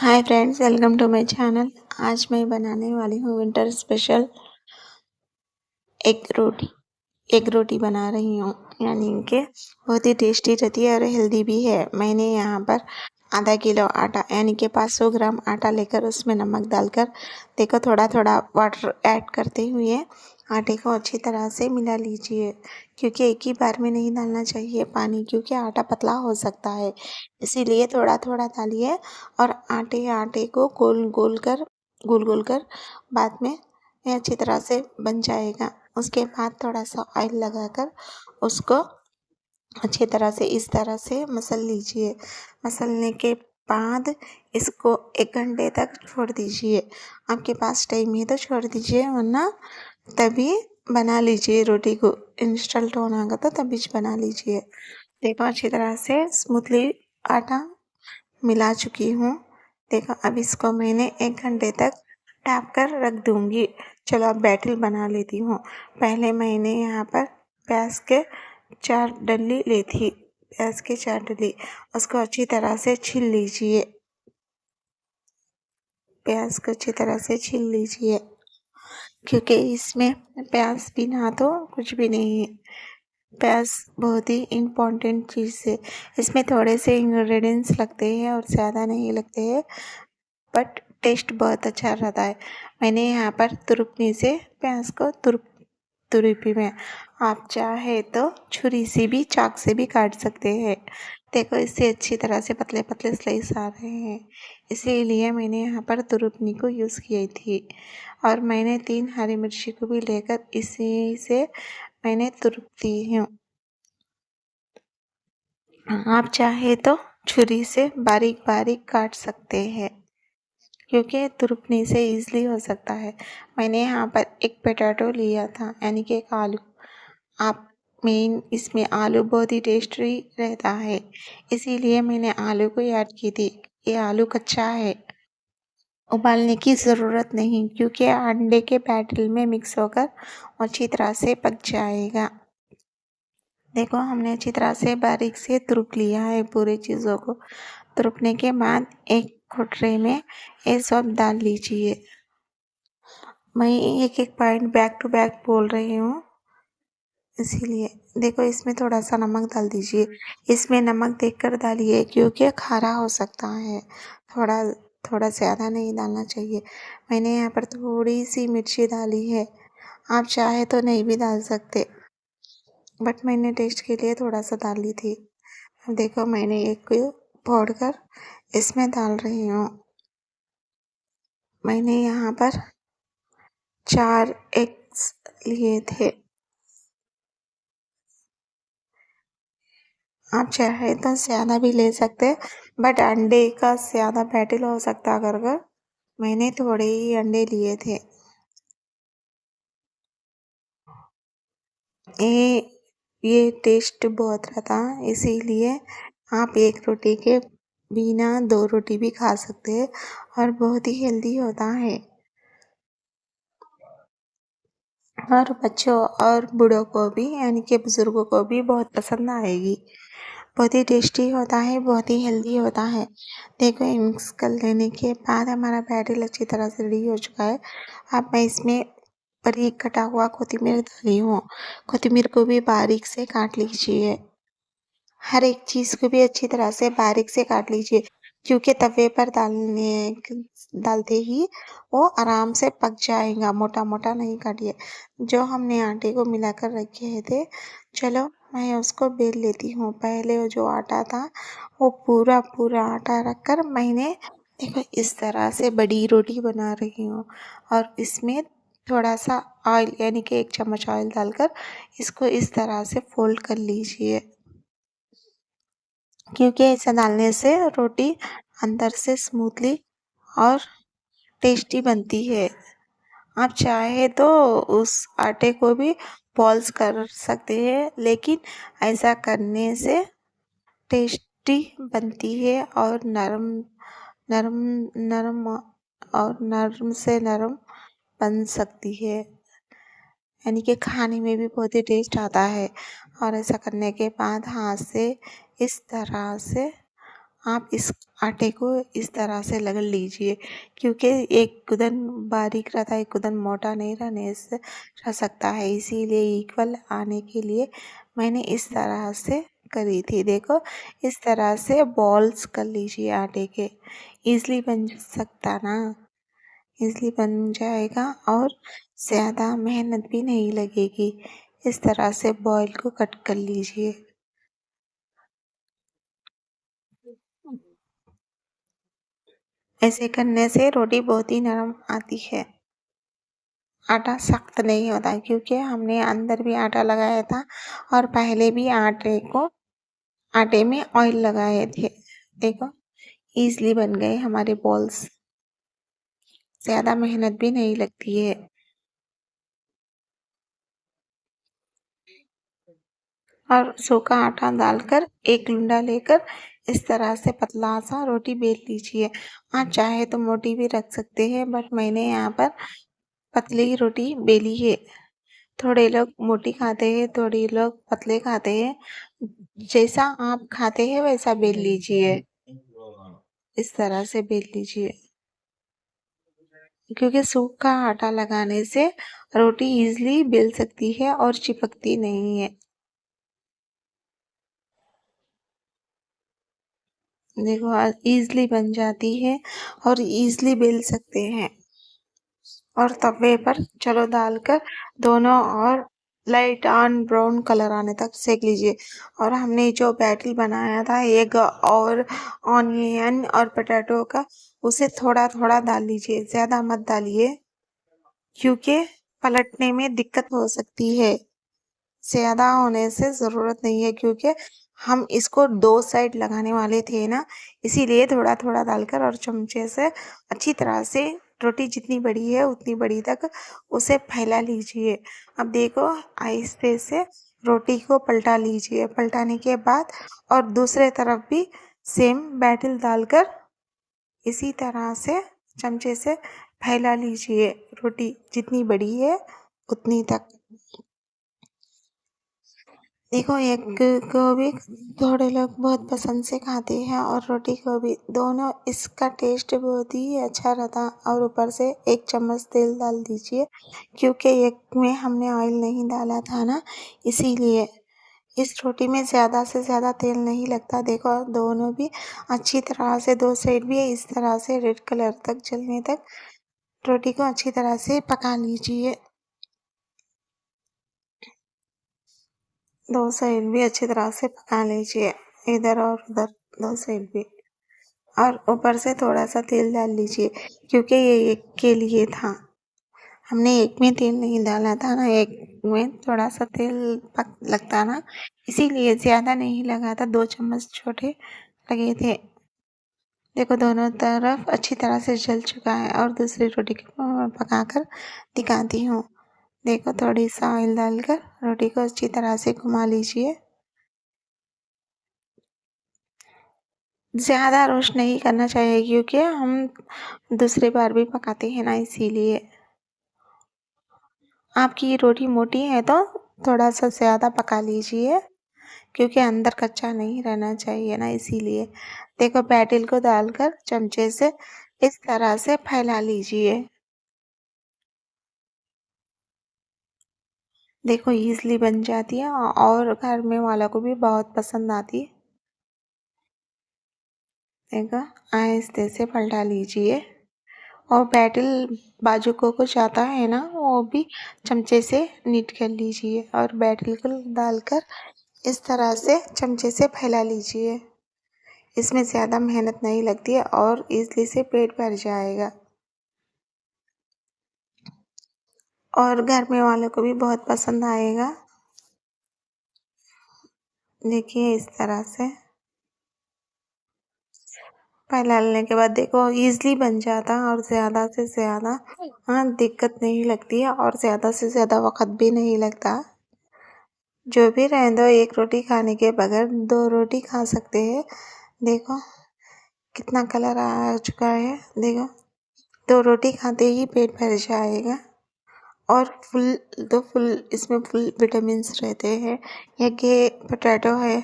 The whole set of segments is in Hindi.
Hi friends, welcome to my channel. आज मैं बनाने वाली हूँ winter special egg roti. Egg roti बना रही हूँ, यानी कि बहुत ही टेस्टी रहती है और हेल्दी भी है। मैंने यहाँ पर आधा किलो आटा यानी कि 500 ग्राम आटा लेकर उसमें नमक डालकर देखो थोड़ा थोड़ा वाटर ऐड करते हुए आटे को अच्छी तरह से मिला लीजिए, क्योंकि एक ही बार में नहीं डालना चाहिए पानी, क्योंकि आटा पतला हो सकता है। इसीलिए थोड़ा थोड़ा डालिए और आटे आटे को गोल गोल कर बाद में ये अच्छी तरह से बन जाएगा। उसके बाद थोड़ा सा ऑयल लगाकर उसको अच्छी तरह से इस तरह से मसल लीजिए। मसलने के बाद इसको 1 घंटे तक छोड़ दीजिए। आपके पास टाइम है तो छोड़ दीजिए, वरना तभी बना लीजिए रोटी को। इंस्टेंट होना तो तभी बना लीजिए। देखो अच्छी तरह से स्मूथली आटा मिला चुकी हूँ। देखो अब इसको मैंने 1 घंटे तक ढक कर रख दूँगी। चलो अब बैटर बना लेती हूँ। पहले मैंने यहाँ पर प्याज के 4 डली ली थी। प्याज के 4 डली उसको अच्छी तरह से छील लीजिए। प्याज को अच्छी तरह से छील लीजिए, क्योंकि इसमें प्याज बिना तो कुछ भी नहीं है। प्याज बहुत ही इम्पोर्टेंट चीज़ है। इसमें थोड़े से इंग्रेडिएंट्स लगते हैं और ज़्यादा नहीं लगते हैं, बट टेस्ट बहुत अच्छा रहता है। मैंने यहाँ पर तुरपनी से प्याज को तुरपी में, आप चाहे तो छुरी से भी चाक से भी काट सकते हैं। देखो इससे अच्छी तरह से पतले पतले स्लाइस आ रहे हैं, इसीलिए मैंने यहाँ पर तुरपनी को यूज़ की थी। और मैंने 3 हरी मिर्ची को भी लेकर इसी से मैंने तुरप दी हूँ। आप चाहे तो छुरी से बारीक बारीक काट सकते हैं, क्योंकि तुरपनी से ईज़िली हो सकता है। मैंने यहाँ पर एक पोटैटो लिया था, यानी कि एक आलू। आप मेन इसमें आलू बहुत ही टेस्टी रहता है, इसीलिए मैंने आलू को ऐड की थी। ये आलू कच्चा है, उबालने की ज़रूरत नहीं, क्योंकि अंडे के बैटर में मिक्स होकर अच्छी तरह से पक जाएगा। देखो हमने अच्छी तरह से बारीक से तुरप लिया है पूरी चीज़ों को। तुरपने के बाद एक कोटरे में ये सब डाल लीजिए। मैं एक एक पॉइंट बैक टू बैक बोल रही हूँ, इसीलिए। देखो इसमें थोड़ा सा नमक डाल दीजिए। इसमें नमक देखकर डालिए, क्योंकि खारा हो सकता है। थोड़ा थोड़ा ज़्यादा नहीं डालना चाहिए। मैंने यहाँ पर थोड़ी सी मिर्ची डाली है, आप चाहे तो नहीं भी डाल सकते, बट मैंने टेस्ट के लिए थोड़ा सा डाल ली थी। अब देखो मैंने एक को फोड़ कर इसमें डाल रही हूँ। मैंने यहाँ पर 4 एग्स लिए थे। आप चाहे तो ज़्यादा भी ले सकते, बट अंडे का ज़्यादा बैटल हो सकता अगर मैंने थोड़े ही अंडे लिए थे। ये टेस्ट बहुत रहता, इसीलिए आप एक रोटी के बिना 2 रोटी भी खा सकते हैं और बहुत ही हेल्दी होता है। और बच्चों और बूढ़ों को भी, यानी कि बुज़ुर्गों को भी बहुत पसंद आएगी। बहुत ही टेस्टी होता है, बहुत ही हेल्दी होता है। देखो मिक्स कर लेने के बाद हमारा बैटर अच्छी तरह से रेडी हो चुका है। अब मैं इसमें बारीक कटा हुआ कोथिमीर डाली हूँ। कोथिमीर को भी बारीक से काट लीजिए। हर एक चीज़ को भी अच्छी तरह से बारीक से काट लीजिए, क्योंकि तवे पर डालते ही वो आराम से पक जाएगा। मोटा मोटा नहीं काटिए। जो हमने आटे को मिलाकर रखे थे, चलो मैं उसको बेल लेती हूँ। पहले वो जो आटा था वो पूरा पूरा आटा रखकर मैंने देखो इस तरह से बड़ी रोटी बना रही हूँ, और इसमें थोड़ा सा ऑयल यानी कि 1 चम्मच ऑयल डालकर इसको इस तरह से फोल्ड कर लीजिए, क्योंकि ऐसा डालने से रोटी अंदर से स्मूथली और टेस्टी बनती है। आप चाहे तो उस आटे को भी बॉल्स कर सकते हैं, लेकिन ऐसा करने से टेस्टी बनती है और नरम नरम नरम और नरम से नरम बन सकती है, यानी कि खाने में भी बहुत ही टेस्ट आता है। और ऐसा करने के बाद हाथ से इस तरह से आप इस आटे को इस तरह से रगड़ लीजिए, क्योंकि एक गुदन बारीक रहता है, एक गुदन मोटा नहीं रहने से रह सकता है, इसीलिए इक्वल आने के लिए मैंने इस तरह से करी थी। देखो, इस तरह से बॉल्स कर लीजिए आटे के, ईज़िली बन सकता ना, ईज़िली बन जाएगा और ज़्यादा मेहनत भी नहीं लगेगी। इस तरह से बॉयल को कट कर लीजिए। ऐसे करने से रोटी बहुत ही नरम आती है। आटा सख्त नहीं होता है, क्योंकि हमने अंदर भी आटा लगाया था और पहले भी आटे में ऑयल लगाए थे। देखो, ईज़िली बन गए हमारे बॉल्स, ज़्यादा मेहनत भी नहीं लगती है। और सूखा आटा डालकर एक लुंडा लेकर इस तरह से पतला सा रोटी बेल लीजिए। आप चाहे तो मोटी भी रख सकते हैं, बट मैंने यहाँ पर पतली रोटी बेली है। थोड़े लोग मोटी खाते हैं, थोड़े लोग पतले खाते हैं। जैसा आप खाते हैं वैसा बेल लीजिए, इस तरह से बेल लीजिए, क्योंकि सूखा आटा लगाने से रोटी इजीली बेल सकती है और चिपकती नहीं है। देखो, इजीली बन जाती है और इजीली बेल सकते हैं। और तवे पर चलो डालकर दोनों और लाइट ऑन ब्राउन कलर आने तक सेक लीजिए। और हमने जो बैटर बनाया था एग और ऑनियन और पोटैटो का, उसे थोड़ा थोड़ा डाल लीजिए, ज़्यादा मत डालिए, क्योंकि पलटने में दिक्कत हो सकती है। ज़्यादा होने से ज़रूरत नहीं है, क्योंकि हम इसको 2 साइड लगाने वाले थे ना, इसीलिए थोड़ा-थोड़ा डालकर और चमचे से अच्छी तरह से रोटी जितनी बड़ी है उतनी बड़ी तक उसे फैला लीजिए। अब देखो, आहिस्ते से रोटी को पलटा लीजिए। पलटाने के बाद और दूसरे तरफ भी सेम बैटर डालकर इसी तरह से चमचे से फैला लीजिए, रोटी जितनी बड़ी है उतनी तक। देखो, एग को भी थोड़े लोग बहुत पसंद से खाते हैं और रोटी को भी, दोनों इसका टेस्ट बहुत ही अच्छा रहता। और ऊपर से 1 चम्मच तेल डाल दीजिए, क्योंकि एग में हमने ऑयल नहीं डाला था ना, इसीलिए। इस रोटी में ज़्यादा से ज़्यादा तेल नहीं लगता। देखो, दोनों भी अच्छी तरह से 2 साइड भी इस तरह से रेड कलर तक जलने तक रोटी को अच्छी तरह से पका लीजिए। 2 साइड भी अच्छी तरह से पका लीजिए, इधर और उधर 2 साइड भी। और ऊपर से थोड़ा-सा तेल डाल लीजिए, क्योंकि ये एग के लिए था। हमने एग में तेल नहीं डाला था ना, एग में थोड़ा-सा तेल पक लगता ना, इसीलिए ज़्यादा नहीं लगा था, 2 चम्मच छोटे लगे थे। देखो, दोनों तरफ अच्छी तरह से जल चुका है और दूसरी रोटी को मैं पकाकर दिखाती हूँ। देखो, थोड़ी-सा ऑयल डालकर रोटी को अच्छी तरह से घुमा लीजिए। ज़्यादा रोस्ट नहीं करना चाहिए, क्योंकि हम दूसरी बार भी पकाते हैं ना, इसीलिए। आपकी रोटी मोटी है तो थोड़ा-सा ज़्यादा पका लीजिए, क्योंकि अंदर कच्चा नहीं रहना चाहिए ना, इसीलिए। देखो, बैटर को डालकर चमचे से इस तरह से फैला लीजिए। देखो, ईज़िली बन जाती है और घर में वालों को भी बहुत पसंद आती है। देखो, आहिस्ते से पलटा लीजिए और बैटर बाजू को कुछ आता है ना, वो भी चमचे से नीट कर लीजिए और बैटर को डालकर इस तरह से चमचे से फैला लीजिए। इसमें ज़्यादा मेहनत नहीं लगती है और इजली से पेट भर जाएगा और घर में वालों को भी बहुत पसंद आएगा। देखिए, इस तरह से फैलाने के बाद देखो, इजली बन जाता और ज़्यादा से ज़्यादा दिक्कत नहीं लगती है और ज़्यादा से ज़्यादा वक़्त भी नहीं लगता। जो भी रहने दो, 1 रोटी खाने के बगैर 2 रोटी खा सकते हैं। देखो, कितना कलर आ चुका है। देखो, 2 रोटी खाते ही पेट भर जाएगा और फुल इसमें फुल विटामिन्स रहते हैं। ये कि पोटैटो है,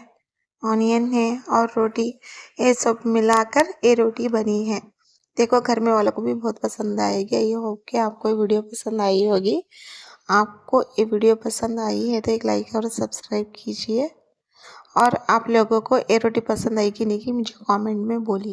ऑनियन है और रोटी, ये सब मिलाकर ये रोटी बनी है। देखो घर में वालों को भी बहुत पसंद आएगी। ये होप कि आपको ये वीडियो पसंद आई होगी। आपको ये वीडियो पसंद आई है तो एक लाइक और सब्सक्राइब कीजिए। और आप लोगों को ये रोटी पसंद आई कि नहीं कि मुझे कमेंट में बोलिए।